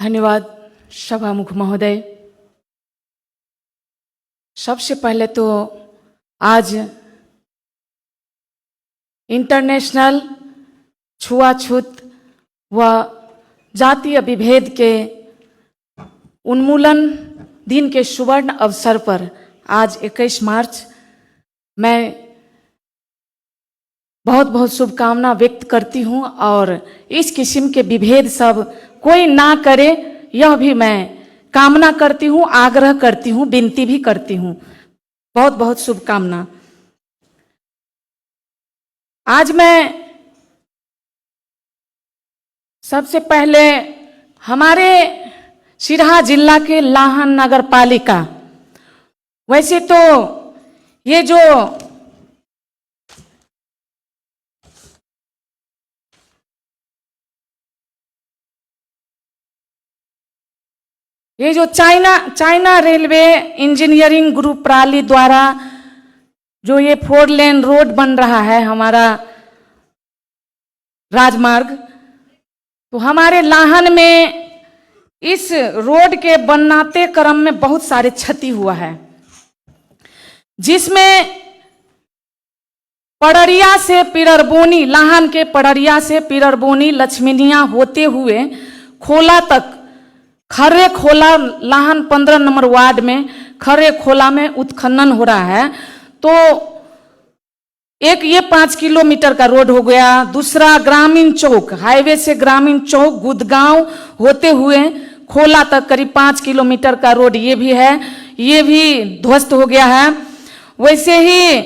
धन्यवाद सभामुख महोदय। सबसे पहले तो आज इंटरनेशनल छुआछूत व जातीय विभेद के उन्मूलन दिन के सुवर्ण अवसर पर आज 21 मार्च मैं बहुत बहुत शुभकामना व्यक्त करती हूँ और इस किस्म के विभेद सब कोई ना करे यह भी मैं कामना करती हूँ, आग्रह करती हूँ, विनती भी करती हूँ। बहुत बहुत शुभकामना। आज मैं सबसे पहले हमारे सिरहा जिला के लाहन नगर पालिका, वैसे तो ये जो चाइना रेलवे इंजीनियरिंग ग्रुप प्राली द्वारा जो ये 4 लेन रोड बन रहा है हमारा राजमार्ग, तो हमारे लाहन में इस रोड के बनाते क्रम में बहुत सारे क्षति हुआ है, जिसमें पड़रिया से पिररबोनी, लाहन के पड़रिया से पिररबोनी लक्ष्मीनिया होते हुए खोला तक, खर्रे खोला लाहन 15 नंबर वार्ड में खर्रे खोला में उत्खनन हो रहा है। तो एक ये 5 किलोमीटर का रोड हो गया, दूसरा ग्रामीण चौक, हाईवे से ग्रामीण चौक गुदगांव होते हुए खोला तक करीब 5 किलोमीटर का रोड ये भी है, ये भी ध्वस्त हो गया है। वैसे ही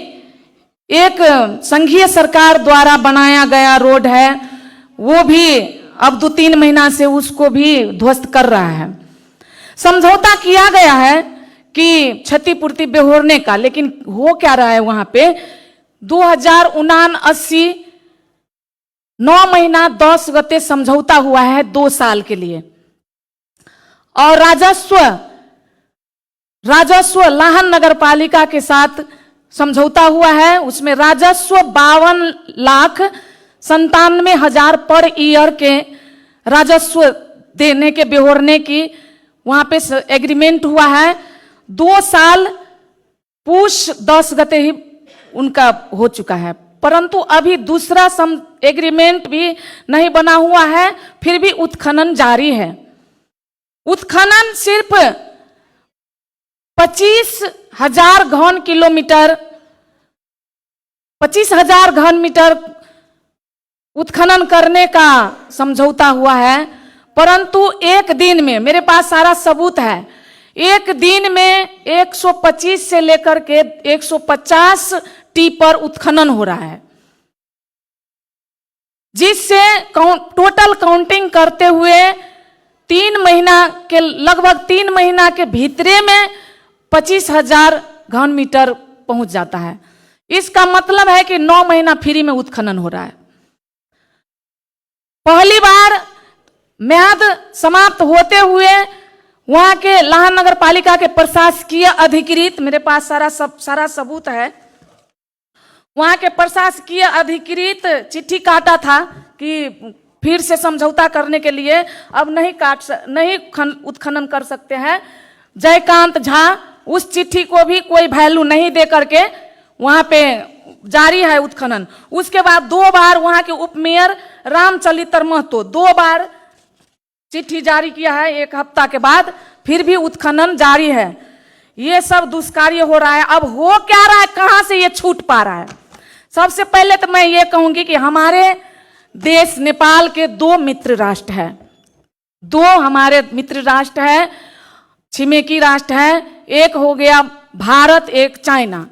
एक संघीय सरकार द्वारा बनाया गया रोड है, वो भी अब 2-3 महीना से उसको भी ध्वस्त कर रहा है। समझौता किया गया है कि क्षतिपूर्ति बेहोरने का, लेकिन हो क्या रहा है वहां पे 2079 9 महीना 10 गते समझौता हुआ है 2 साल के लिए, और राजस्व लाहन नगर पालिका के साथ समझौता हुआ है। उसमें राजस्व 52,97,000 पर ईयर के राजस्व देने के बेहोरने की वहां पे एग्रीमेंट हुआ है। 2 साल पूष 10 गते ही उनका हो चुका है, परंतु अभी दूसरा एग्रीमेंट भी नहीं बना हुआ है, फिर भी उत्खनन जारी है। उत्खनन सिर्फ 25,000 घन किलोमीटर 25,000 घन मीटर उत्खनन करने का समझौता हुआ है, परंतु एक दिन में, मेरे पास सारा सबूत है, एक दिन में 125 से लेकर के 150 टीपर उत्खनन हो रहा है, जिससे टोटल काउंटिंग करते हुए 3 महीना के लगभग 3 महीना के भीतरे में 25,000 घन मीटर पहुंच जाता है। इसका मतलब है कि 9 महीना फ्री में उत्खनन हो रहा है। पहली बार म्याद समाप्त होते हुए वहां के लाहन नगर पालिका के प्रशासकीय अधिकृत, मेरे पास सारा सबूत है, वहां के प्रशासकीय अधिकृत चिट्ठी काटा था कि फिर से समझौता करने के लिए अब नहीं उत्खनन कर सकते हैं। जयकांत झा उस चिट्ठी को भी कोई वैल्यू नहीं दे करके वहां पे जारी है उत्खनन। उसके बाद 2 बार वहां के उप मेयर रामचरित्र महतो 2 बार चिट्ठी जारी किया है, 1 हफ्ता के बाद फिर भी उत्खनन जारी है। ये सब दुष्कार्य हो रहा है। अब हो क्या रहा है, कहां से ये छूट पा रहा है? सबसे पहले तो मैं ये कहूंगी कि हमारे देश नेपाल के 2 मित्र राष्ट्र है, 2 हमारे मित्र राष्ट्र है, छिमेकी राष्ट्र है, एक हो गया भारत, एक चाइना।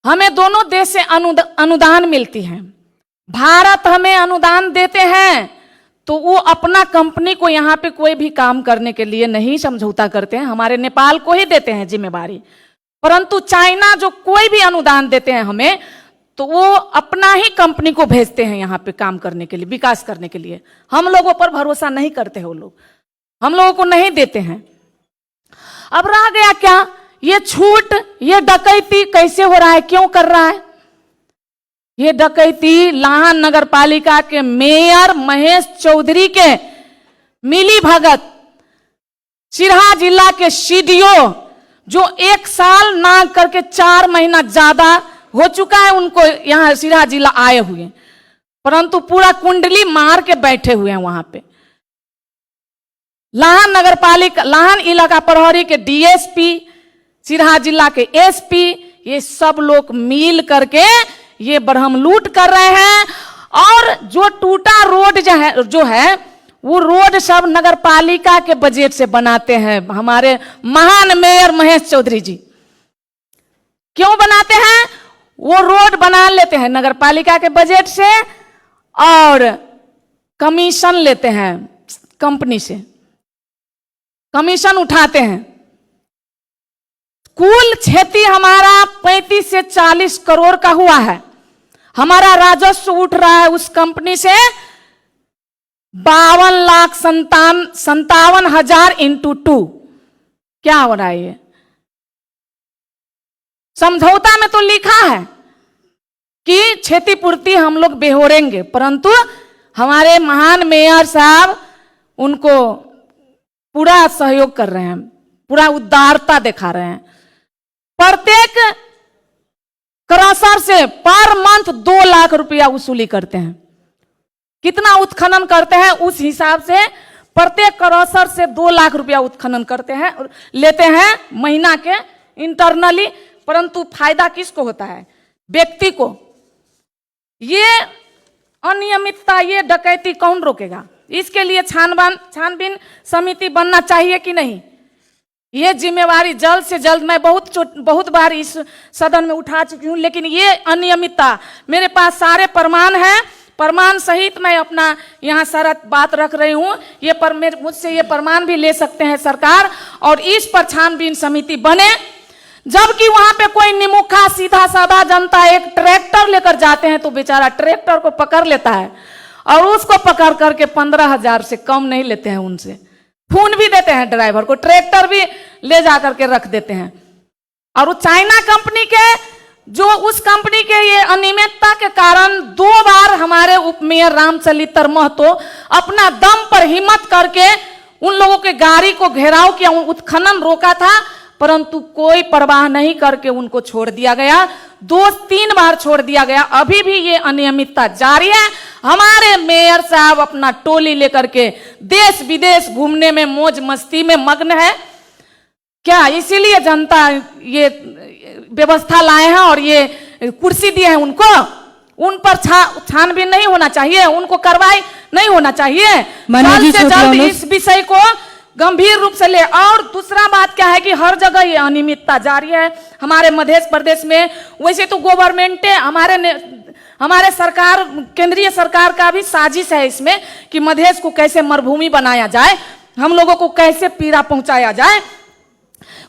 हमें दोनों देश से अनुदान मिलती है। भारत हमें अनुदान देते हैं तो वो अपना कंपनी को यहाँ पे कोई भी काम करने के लिए नहीं समझौता करते हैं, हमारे नेपाल को ही देते हैं जिम्मेवारी। परंतु चाइना जो कोई भी अनुदान देते हैं हमें, तो वो अपना ही कंपनी को भेजते हैं यहाँ पे काम करने के लिए, विकास करने के लिए। हम लोगों पर भरोसा नहीं करते हैं वो लोग, हम लोगों को नहीं देते हैं। अब रह गया क्या, ये छूट, ये डकैती कैसे हो रहा है, क्यों कर रहा है? ये डकैती लाहन नगर पालिका के मेयर महेश चौधरी के मिली भगत सिरहा जिला के सीडीओ जो 1 साल ना करके 4 महीना ज्यादा हो चुका है उनको यहाँ सिरहा जिला आए हुए, परंतु पूरा कुंडली मार के बैठे हुए हैं वहां पे। लाहन नगर पालिका, लाहन इलाका प्रहरी के डीएसपी, सिरहा जिला के एसपी, ये सब लोग मिल करके ये बरहम लूट कर रहे हैं। और जो टूटा रोड जो है वो रोड सब नगर पालिका के बजट से बनाते हैं हमारे महान मेयर महेश चौधरी जी। क्यों बनाते हैं? वो रोड बना लेते हैं नगर पालिका के बजट से और कमीशन लेते हैं, कंपनी से कमीशन उठाते हैं। कुल क्षति हमारा 57 से 40 करोड़ का हुआ है। हमारा राजस्व उठ रहा है उस कंपनी से 52,57,000 इंटू 2। क्या हो रहा है ये? समझौता में तो लिखा है कि क्षतिपूर्ति हम लोग बेहोरेंगे, परंतु हमारे महान मेयर साहब उनको पूरा सहयोग कर रहे हैं, पूरा उदारता दिखा रहे हैं। प्रत्येक क्रशर से पर मंथ 2 लाख रुपया वसूली करते हैं। कितना उत्खनन करते हैं उस हिसाब से प्रत्येक क्रशर से 2 लाख रुपया उत्खनन करते हैं और लेते हैं महीना के इंटरनली। परंतु फायदा किसको होता है? व्यक्ति को। ये अनियमितता, ये डकैती कौन रोकेगा? इसके लिए छानबीन समिति बनना चाहिए कि नहीं? ये जिम्मेवारी जल्द से जल्द, मैं बहुत बार इस सदन में उठा चुकी हूं, लेकिन ये अनियमितता, मेरे पास सारे प्रमाण हैं, प्रमाण सहित मैं अपना यहाँ सारा बात रख रही हूँ। ये मुझसे ये प्रमाण भी ले सकते हैं सरकार, और इस पर छानबीन समिति बने। जबकि वहां पे कोई निमुखा सीधा साधा जनता एक ट्रैक्टर लेकर जाते हैं तो बेचारा ट्रैक्टर को पकड़ लेता है और उसको पकड़ करके 15,000 से कम नहीं लेते हैं उनसे। फोन भी देते हैं ड्राइवर को, ट्रैक्टर भी ले जा करके रख देते हैं। और वो चाइना कंपनी के, जो उस कंपनी के ये अनियमितता के कारण 2 बार हमारे उप मेयर रामचरित्र महतो अपना दम पर हिम्मत करके उन लोगों के गाड़ी को घेराव किया, उत्खनन रोका था, परंतु कोई परवाह नहीं करके उनको छोड़ दिया गया। 2-3 बार छोड़ दिया गया। अभी भी ये अनियमितता जारी है। हमारे मेयर साहब अपना टोली लेकर के देश विदेश घूमने में, मौज मस्ती में मग्न है। क्या इसीलिए जनता ये व्यवस्था लाए हैं और ये कुर्सी दिए हैं उनको? उन पर छानबीन नहीं होना चाहिए? उनको कार्रवाई नहीं होना चाहिए? जल्द से जल्द इस विषय को गंभीर रूप से ले। और दूसरा बात क्या है कि हर जगह ये अनियमितता जारी है हमारे मध्य प्रदेश में। वैसे तो गवर्नमेंट हमारे सरकार, केंद्रीय सरकार का भी साजिश है इसमें कि मध्य को कैसे मरुभूमि बनाया जाए, हम लोगों को कैसे पीड़ा पहुंचाया जाए।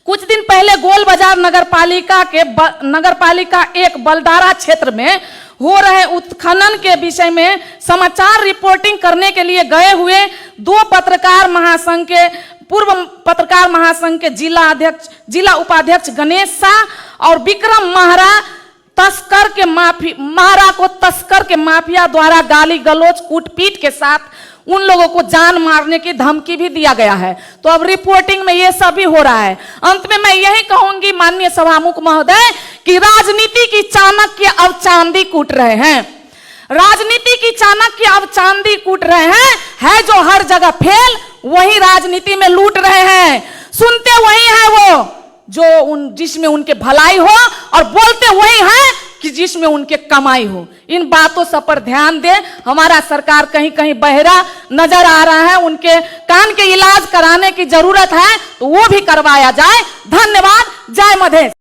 कुछ दिन पहले गोल बाजार नगरपालिका 1 बलदारा क्षेत्र में हो रहे उत्खनन के विषय में समाचार रिपोर्टिंग करने के लिए गए हुए 2 पत्रकार महासंघ के पूर्व पत्रकार महासंघ के जिला उपाध्यक्ष गणेश शाह और विक्रम महारा को तस्कर के माफिया द्वारा गाली गलौज कूटपीट के साथ उन लोगों को जान मारने की धमकी भी दिया गया है। तो अब रिपोर्टिंग में ये सब भी हो रहा है। अंत में मैं यही कहूंगी माननीय सभामुख महोदय कि राजनीति की चाणक्य अब चांदी कूट रहे हैं। राजनीति की चाणक्य अब चांदी कूट रहे हैं। है जो हर जगह फेल, वही राजनीति में लूट रहे हैं। सुनते वही है वो जो जिसमें उनके भलाई हो, और बोलते वही है कि जिसमें उनके कमाई हो। इन बातों सब पर ध्यान दे। हमारा सरकार कहीं कहीं बहरा नजर आ रहा है, उनके कान के इलाज कराने की जरूरत है तो वो भी करवाया जाए। धन्यवाद। जय मधेश।